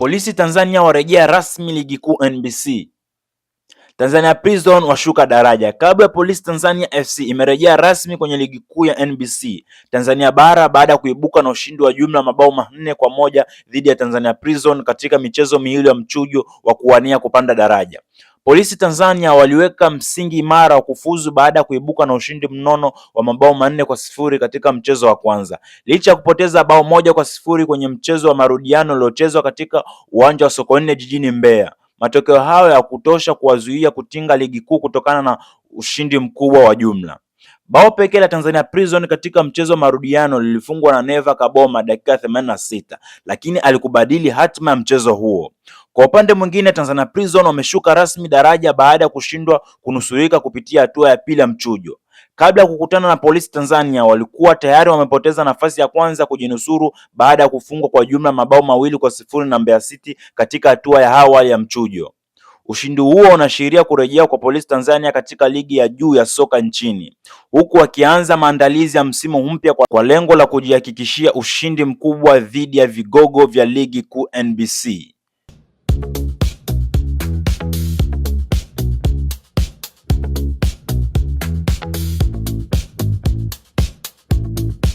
Polisi Tanzania warejea rasmi ligi kuu NBC. Tanzania Prison washuka daraja. Klabu ya Polisi Tanzania FC imerejea rasmi kwenye ligi kuu ya NBC Tanzania bara baada ya kuibuka na ushindi wa jumla mabao 4-1 dhidi ya Tanzania Prison katika michezo miwili ya mchujo wa kuwania kupanda daraja. Polisi Tanzania waliweka msingi imara wa kufuzu baada ya kuibuka na ushindi mnono wa mabao 4-0 katika mchezo wa kwanza. Licha ya kupoteza bao 1-0 kwenye mchezo wa marudiano uliochezwa katika uwanja wa Sokoine jijini Mbeya. Matokeo hayo ya kutosha kuwazuia kutinga ligi kuu kutokana na ushindi mkubwa wa jumla. Bao pekee la Tanzania Prison katika mchezo wa marudiano lilifungwa na Neva Kaboma dakika 86, lakini alikubadili hatima ya mchezo huo. Kwa upande mwingine, Tanzania Prison wameshuka rasmi daraja baada ya kushindwa kunusurika kupitia hatua ya pili ya mchujo. Kabla ya kukutana na Polisi Tanzania walikuwa tayari wamepoteza nafasi ya kwanza kujinusuru baada ya kufungwa kwa jumla mabao 2-0 na Mbeya City katika hatua ya awali ya mchujo. Ushindi huo unaashiria kurejea kwa Polisi Tanzania katika ligi ya juu ya soka nchini, huku wakianza maandalizi ya msimu mpya kwa lengo la kujihakikishia ushindi mkubwa dhidi ya vigogo vya ligi kuu NBC.